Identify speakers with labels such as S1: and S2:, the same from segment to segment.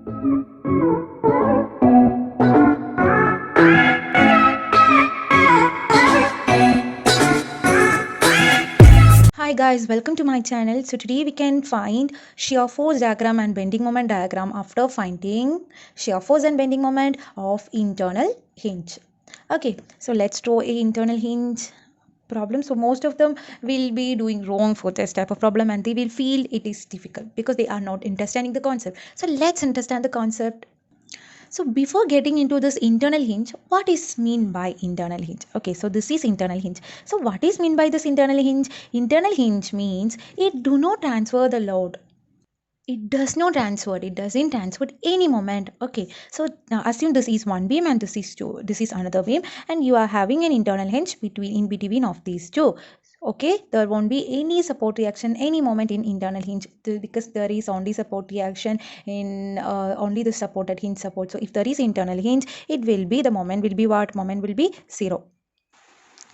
S1: Hi guys, welcome to my channel. So today we can find shear force diagram and bending moment diagram after finding shear force and bending moment of internal hinge. Okay, so let's draw a internal hinge problem. So most of them will be doing wrong for this type of problem and they will feel it is difficult because they are not understanding the concept. So let's understand the concept. So before getting into this internal hinge, what is mean by internal hinge? Okay, so this is internal hinge. So what is mean by this internal hinge? Internal hinge means it do not transfer the load. It does not transfer. It doesn't transfer any moment. Okay, so now assume this is one beam and this is two. This is another beam, and you are having an internal hinge in between of these two. Okay, there won't be any support reaction any moment in internal hinge because there is only support reaction in only the supported hinge support. So if there is internal hinge, it will be the moment will be what? Moment will be 0.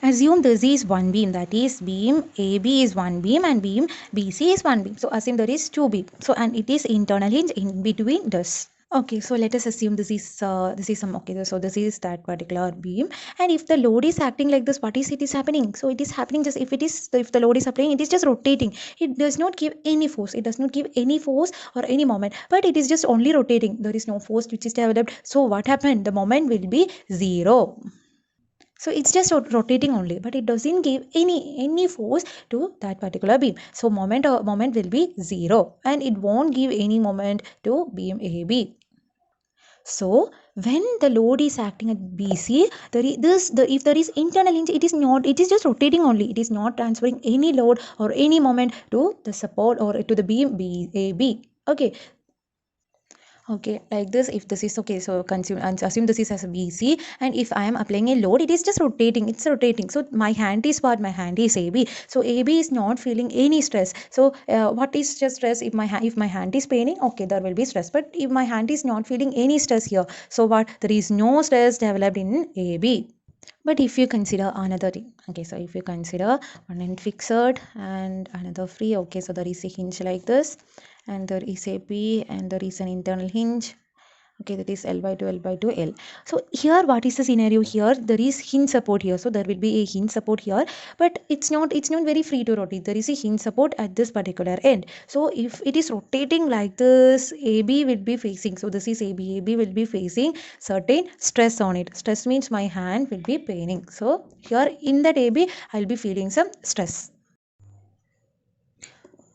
S1: Assume this is one beam, that is beam AB is one beam and beam BC is one beam. So assume there is two beam. So and it is internal hinge in between this. Okay, so let us assume this is some okay. So this is that particular beam, and if the load is acting like this, what is it is happening? So it is happening just if the load is applying, it is just rotating. It does not give any force. It does not give any force or any moment, but it is just only rotating. There is no force which is developed. So what happened? The moment will be 0. So it's just rotating only, but it doesn't give any force to that particular beam. So moment will be 0 and it won't give any moment to beam AB. So when the load is acting at BC, if there is internal hinge, it is just rotating only. It is not transferring any load or any moment to the support or to the beam AB. Okay, okay, like this. If this is okay, so assume this is as a BC, and if I am applying a load, it is just rotating. It's rotating. So my hand is what? My hand is AB. So AB is not feeling any stress. So what is just stress? If my hand is paining, okay, there will be stress. But if my hand is not feeling any stress here, so what? There is no stress developed in AB. But if you consider another thing, okay, so if you consider one end fixed and another free, okay, so there is a hinge like this, and there is a P and there is an internal hinge. Okay, that is L by 2, L by 2, L. So here, what is the scenario here? There is hinge support here, so there will be a hinge support here, but it's not very free to rotate. There is a hinge support at this particular end. So if it is rotating like this, AB will be facing. So this is AB. AB will be facing certain stress on it. Stress means my hand will be paining. So here in that AB, I'll be feeling some stress.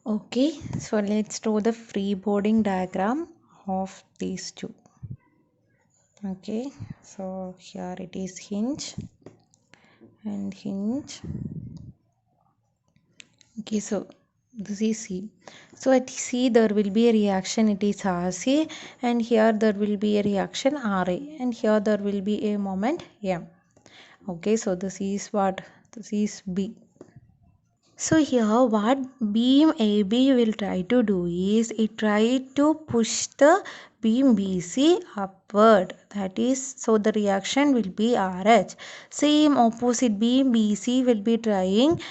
S1: Okay, so let's draw the freeboarding diagram of these two. Okay, so here it is hinge and hinge. Okay, so this is C. So at C there will be a reaction, it is RC, and here there will be a reaction RA, and here there will be a moment M. Okay, so this is what? This is B. So here what beam AB will try to do is it try to push the beam BC upward. That is, so the reaction will be RH. Same opposite beam BC will be trying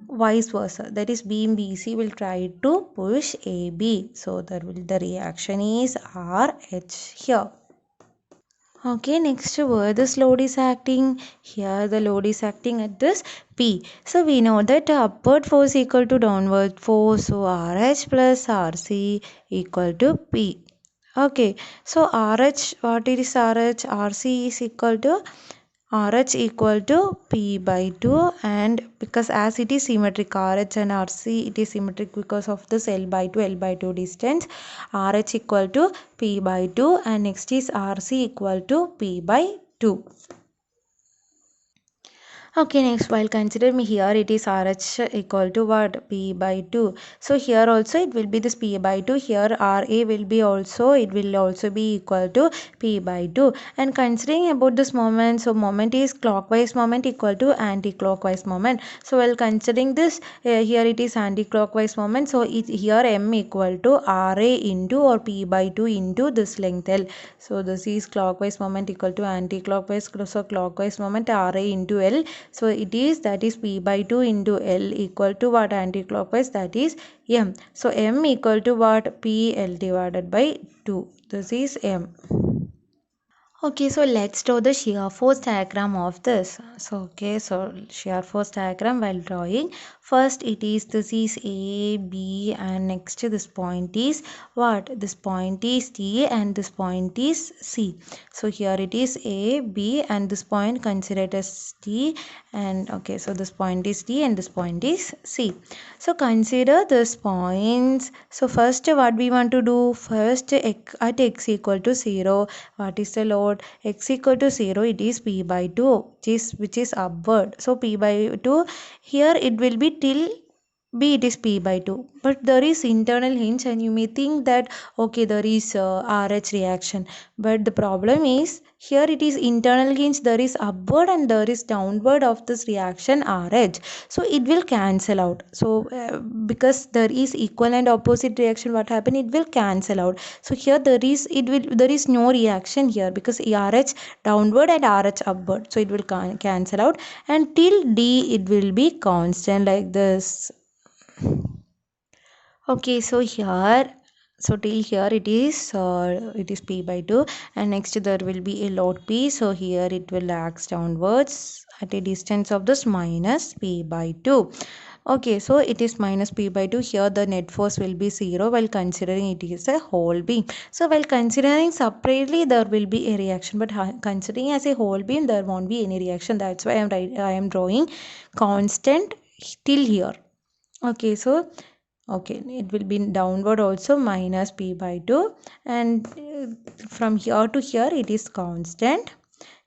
S1: vice versa. That is beam BC will try to push AB. So the reaction is RH here. Okay, next where this load is acting? Here the load is acting at this P. So we know that upward force equal to downward force. So RH plus RC equal to P. Okay, so RH, what is RH? RC is equal to RH equal to P by 2, and because as it is symmetric, RH and RC, it is symmetric because of this L by 2 distance. RH equal to P by 2 and next is RC equal to P by 2. Okay, next while consider me here it is RH equal to what? P by 2. So here also it will be this P by 2. Here RA will be also, it will also be equal to P by 2. And considering about this moment, so moment is clockwise moment equal to anti-clockwise moment. So while considering this, here it is anti-clockwise moment. So here M equal to RA into or P by 2 into this length L. So this is clockwise moment equal to anti-clockwise. So clockwise moment RA into L. So it is, that is P by 2 into L equal to what? Anti-clockwise, that is M. So M equal to what? PL divided by 2. This is M. Okay, so let's draw the shear force diagram of this. So shear force diagram while drawing. First it is, this is A, B, and next to this point is what? This point is D and this point is C. So here it is A, B, and this point considered as D, and okay, so this point is D and this point is C. So consider this points. So first what we want to do? First at x equal to 0, what is the load? X equal to 0, it is P by 2, which is upward. So P by 2, here it will be till B, it is P by 2. But there is internal hinge, and you may think that okay, there is RH reaction. But the problem is, here it is internal hinge, there is upward and there is downward of this reaction RH. So it will cancel out. So because there is equal and opposite reaction, what happen? It will cancel out. So here there is no reaction here, because RH downward and RH upward. So it will cancel out, and till D it will be constant like this. Okay, so here, so till here it is P by 2, and next there will be a load P. So here it will act downwards at a distance of this minus P by 2. Okay, so it is minus P by 2. Here the net force will be 0 while considering it is a whole beam. So while considering separately, there will be a reaction, but considering as a whole beam, there won't be any reaction. That's why I am drawing constant till here. Okay, so okay, it will be downward also minus P by 2, and from here to here it is constant.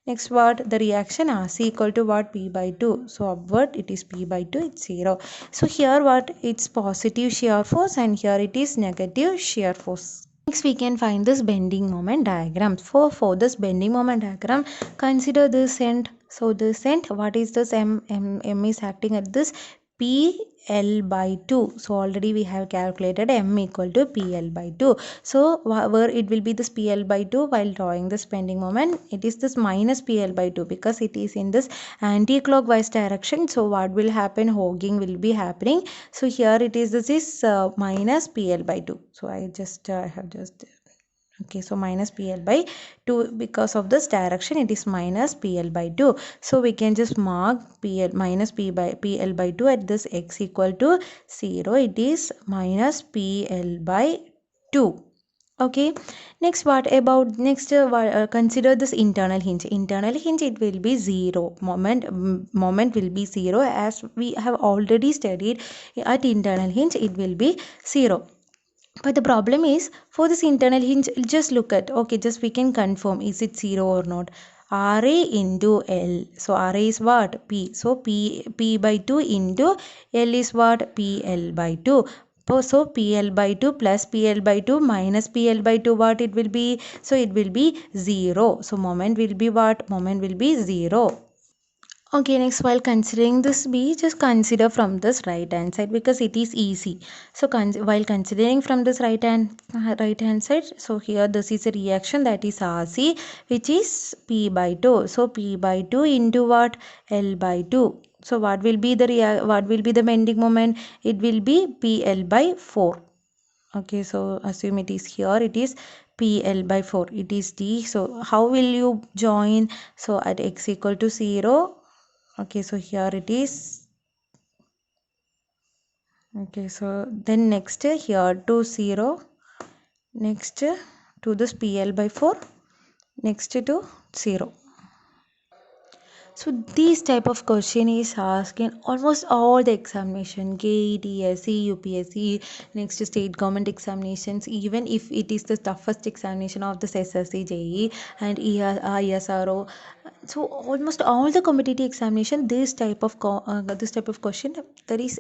S1: Next, what? The reaction RC equal to what? P by 2. So upward it is P by 2, it's 0. So here what? It's positive shear force, and here it is negative shear force. Next we can find this bending moment diagram. For this bending moment diagram, consider this end. So this end, what is this? M is acting at this PL by 2. So already we have calculated M equal to PL by 2. So where it will be this PL by 2 while drawing this bending moment, it is this minus PL by 2, because it is in this anti-clockwise direction. So what will happen? Hogging will be happening. So here it is, this is minus PL by 2. So I have just okay, so minus PL by 2, because of this direction it is minus PL by 2. So we can just mark PL minus PL by 2 at this x equal to 0. It is minus PL by 2. Okay, next what about consider this internal hinge. Internal hinge, it will be 0. Moment will be 0, as we have already studied. At internal hinge it will be 0. But the problem is, for this internal hinge, just look at, okay, just we can confirm, is it 0 or not? RA into L. So RA is what? P. So P by 2 into L is what? PL by 2. So PL by 2 plus PL by 2 minus PL by 2, what it will be? So it will be 0. So moment will be what? Moment will be 0. Okay, next, while considering this B, just consider from this right hand side, because it is easy. So while considering from this right hand side, so here this is a reaction, that is RC, which is P by 2. So P by 2 into what? L by 2. So what will be the bending moment? It will be PL by 4. Okay, so assume it is here, it is PL by 4, it is D. So how will you join? So at x equal to 0, okay, so here it is. Okay, so then next here to 0, next to this PL by 4, next to 0. So this type of question is asked in almost all the examination, KET, SE, UPSC, next state government examinations, even if it is the toughest examination of the SSC, JE and ISRO. So almost all the competitive examination, this type of question, there is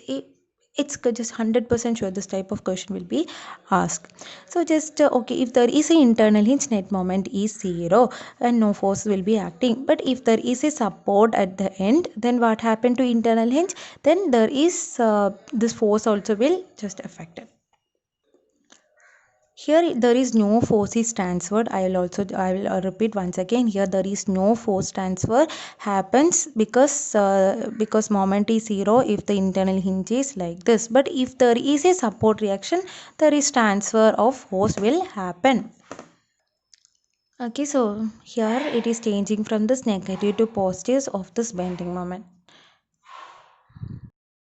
S1: it's just 100% sure this type of question will be asked. So just okay, if there is an internal hinge, net moment is 0 and no force will be acting. But if there is a support at the end, then what happened to internal hinge? Then there is this force also will just affect it. Here there is no force is transferred. I will repeat once again. Here there is no force transfer happens because moment is zero if the internal hinge is like this. But if there is a support reaction, there is transfer of force will happen. Okay, so here it is changing from this negative to positives of this bending moment.